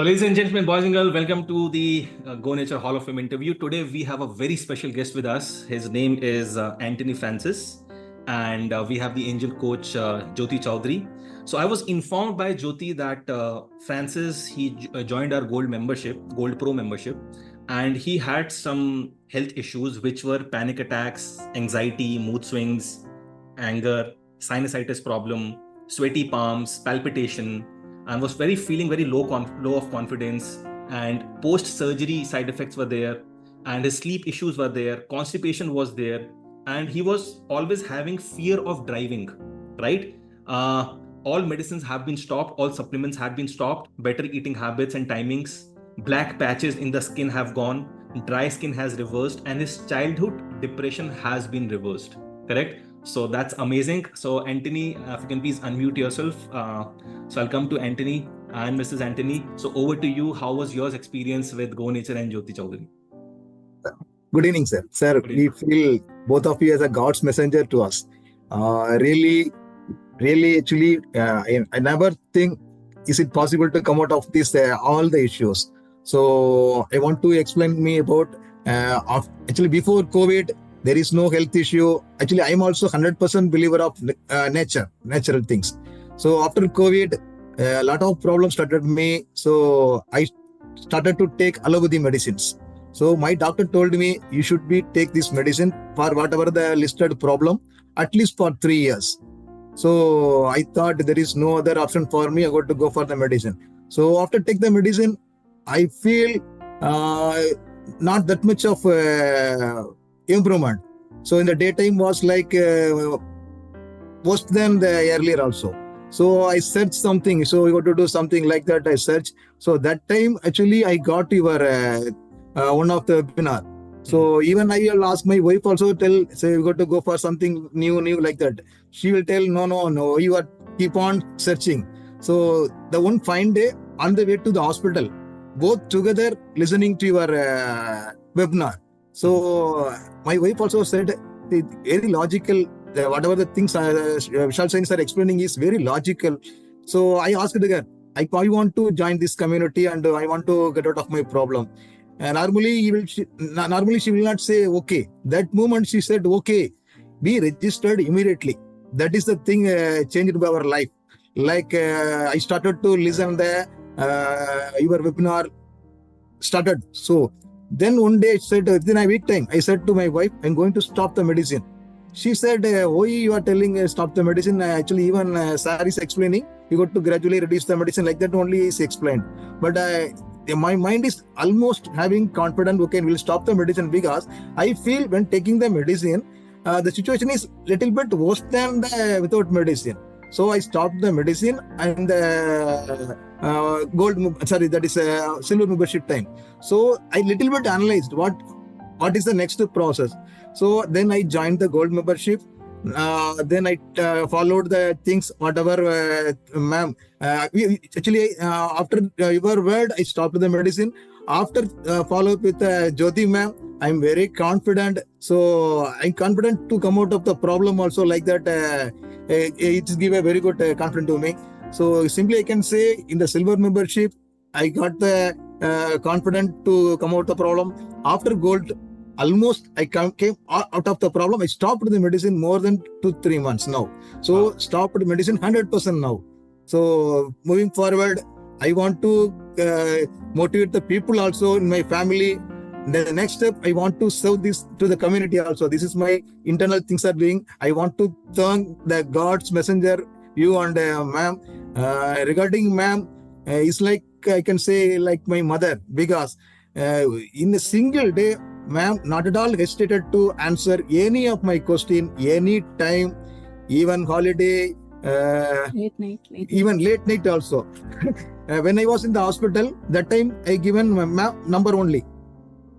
So, ladies and gentlemen, boys and girls, welcome to the Go Nature Hall of Fame interview. Today, we have a very special guest with us. His name is Antony Francis, and we have the angel coach Jyoti Chaudhary. So, I was informed by Jyoti that Francis joined our Gold Pro membership, and he had some health issues, which were panic attacks, anxiety, mood swings, anger, sinusitis problem, sweaty palms, palpitation, and was feeling very low of confidence, and post-surgery side effects were there, and his sleep issues were there, constipation was there, and he was always having fear of driving, right? All medicines have been stopped, all supplements have been stopped, better eating habits and timings, black patches in the skin have gone, dry skin has reversed, and his childhood depression has been reversed, correct? So that's amazing. So Antony, if you can please unmute yourself. So I'll come to Antony and Mrs. Antony. So over to you. How was your experience with Go Nature and Jyoti Chaudhary? Good evening, sir. Sir, we feel both of you as a God's messenger to us. Really, actually, I never think is it possible to come out of this all the issues. So I want to explain me about actually before COVID. There is no health issue. Actually, I'm also 100% believer of natural things. So after COVID, a lot of problems started me. So I started to take allopathy medicines. So my doctor told me you should take this medicine for whatever the listed problem, at least for 3 years. So I thought there is no other option for me. I got to go for the medicine. So after take the medicine, I feel not that much of improvement. So in the daytime was like worse than the earlier also. So I searched something. So we got to do something like that. I searched. So that time actually I got your one of the webinar. So even I will ask my wife also say we got to go for something new like that. She will tell no. You are keep on searching. So the one fine day on the way to the hospital, both together listening to your webinar. So my wife also said very logical. Whatever the things Vishal Saini are explaining is very logical. So I asked her, I want to join this community and I want to get out of my problem. And normally she will not say okay. That moment she said okay, be registered immediately. That is the thing changed our life. Like I started to listen your webinar started. So then one day I said, within a week time, I said to my wife, I'm going to stop the medicine. She said, why you are telling stop the medicine? Actually, even Sir is explaining, you got to gradually reduce the medicine. Like that only is explained. But my mind is almost having confidence, okay, we'll stop the medicine because I feel when taking the medicine, the situation is little bit worse than without medicine. So I stopped the medicine and silver membership time. So I little bit analyzed what is the next process. So then I joined the gold membership. Then I followed the things, whatever, ma'am. Actually, after your word, I stopped the medicine. After follow up with Jyoti ma'am, I'm very confident. So I'm confident to come out of the problem also like that. It's give a very good confidence to me. So simply I can say in the silver membership, I got the confident to come out the problem. After gold, almost I came out of the problem. I stopped the medicine more than 2-3 months now. So stopped the medicine 100% now. So moving forward, I want to motivate the people also in my family. The next step, I want to serve this to the community also. This is my internal things are doing. I want to thank the God's messenger, you and ma'am. Regarding ma'am, it's like I can say like my mother because in a single day, ma'am not at all hesitated to answer any of my question, any time, even holiday, late night. Even late night also. When I was in the hospital, that time I given my ma'am number only.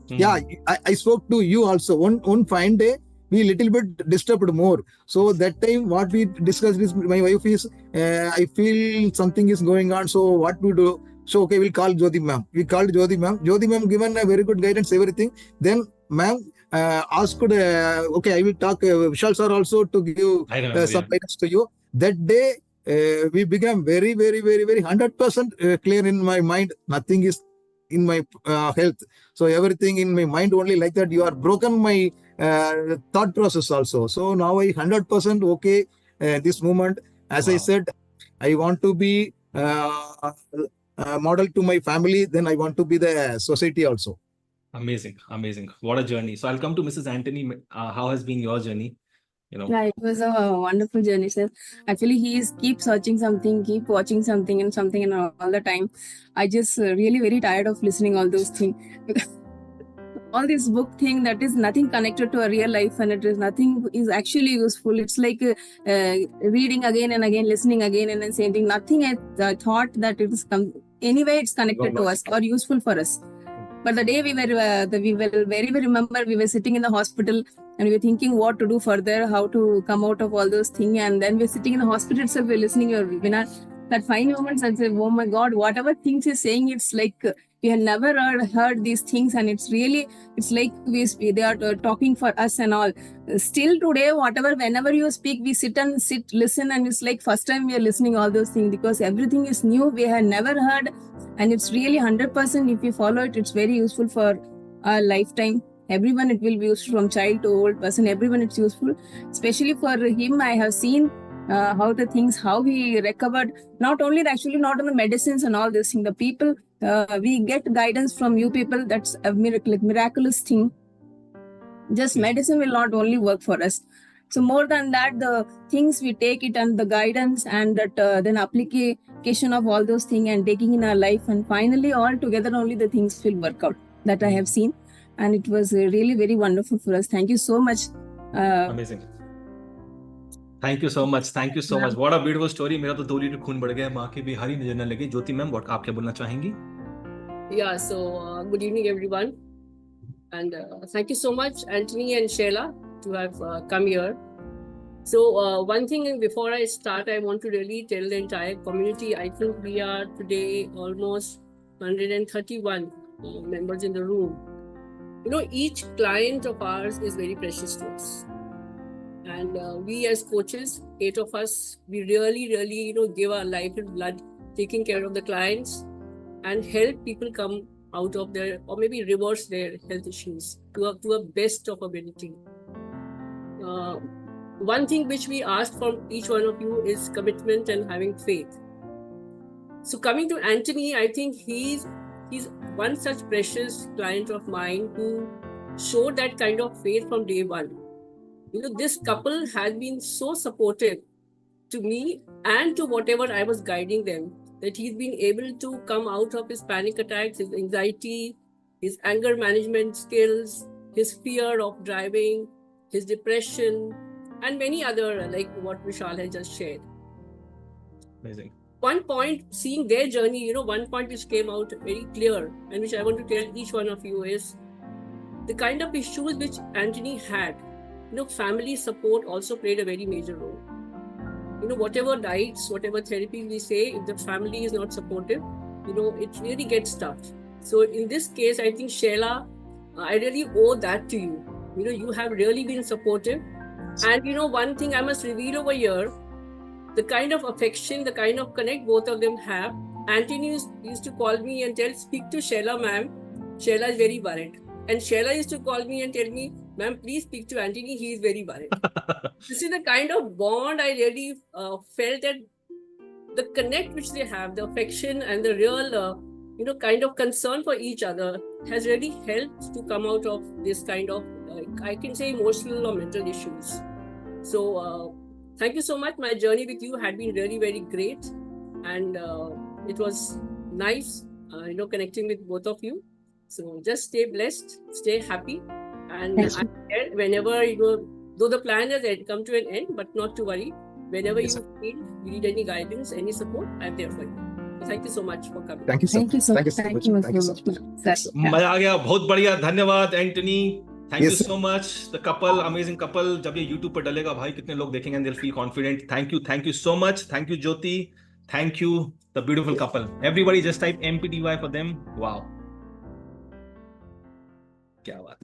Yeah, I spoke to you also. One fine day, we little bit disturbed more. So that time what we discussed with my wife is, I feel something is going on. So what we do? So okay, we'll call Jyoti ma'am. We called Jyoti ma'am. Jyoti ma'am given a very good guidance, everything. Then ma'am asked, okay, I will talk Vishal sir also to give some guidance to you. That day we became very, very, very, very 100% clear in my mind. Nothing is in my health. So everything in my mind only like that. You are broken my thought process also. So now I 100% okay this moment. As I said, I want to be model to my family. Then I want to be the society also. Amazing, amazing. What a journey. So I'll come to Mrs. Antony. How has been your journey? Yeah, it was a wonderful journey, sir. Actually, he is keep searching something, keep watching something and all the time. I just really very tired of listening all those things. All this book thing that is nothing connected to a real life and it is nothing is actually useful. It's like reading again and again, listening again and then same thing. Nothing I thought that it is anyway it's connected to us or useful for us. But the day we will very remember we were sitting in the hospital and we were thinking what to do further, how to come out of all those things, and then we're sitting in the hospital itself, we're listening to your webinar. That 5 moments and say, oh my God, whatever things he's saying, it's like we have never heard these things, and it's like they are talking for us and all. Still today, whenever you speak, we sit, listen, and it's like first time we are listening all those things because everything is new, we have never heard, and it's really 100%. If you follow it, it's very useful for our lifetime. Everyone it will be useful from child to old person. Everyone it's useful, especially for him. I have seen how he recovered. Not only actually not on the medicines and all this thing. The people we get guidance from you people. That's a miraculous thing. Just medicine will not only work for us. So more than that, the things we take it and the guidance and that then application of all those things and taking in our life, and finally all together only the things will work out. That I have seen, and it was really very wonderful for us. Thank you so much. Amazing. Thank you so much. Thank you so much. What a beautiful story. मेरा तो 2 litre खून बढ़ गया, माँ की भी हरी नजर न लगी. ज्योति मैम, what आप क्या बोलना चाहेंगी? Yeah. So good evening, everyone, and thank you so much, Antony and Sheila, to have come here. So one thing before I start, I want to really tell the entire community. I think we are today almost 131 members in the room. You know, each client of ours is very precious to us. And we as coaches, 8 of us, we really, give our life and blood, taking care of the clients and help people come out of their, or maybe reverse their health issues to a best of ability. One thing which we ask from each one of you is commitment and having faith. So coming to Antony, I think he's one such precious client of mine who showed that kind of faith from day one. You know, this couple has been so supportive to me and to whatever I was guiding them, that he's been able to come out of his panic attacks, his anxiety, his anger management skills, his fear of driving, his depression, and many other, like what Vishal has just shared. Amazing. One point, seeing their journey, one point which came out very clear and which I want to tell each one of you is the kind of issues which Antony had. Family support also played a very major role. Whatever diets, whatever therapy we say, if the family is not supportive, it really gets tough. So in this case, I think Sheila, I really owe that to you. You have really been supportive. And one thing I must reveal over here, the kind of affection, the kind of connect both of them have. Antony used to call me and speak to Sheila, ma'am. Sheila is very worried. And Sheila used to call me and tell me, ma'am, please speak to Antony. He is very worried. This is the kind of bond I really felt, that the connect which they have, the affection and the real, kind of concern for each other has really helped to come out of this kind of, I can say, emotional or mental issues. So thank you so much. My journey with you had been really, very great. And it was nice, connecting with both of you. So just stay blessed, stay happy. And I'm here whenever, though the plan has come to an end, but not to worry. Whenever you feel you need any guidance, any support, I'm there for you. So thank you so much for coming. Thank you so much. Thank you so much. मजा आ गया, बहुत बढ़िया. धन्यवाद Antony. Thank you so much. The couple, amazing couple. जब ये YouTube पर डलेगा भाई, कितने लोग देखेंगे and they'll feel confident. Thank you so much. Thank you Jyoti. Thank you the beautiful couple. Everybody just type MPTY for them. Wow. क्या बात.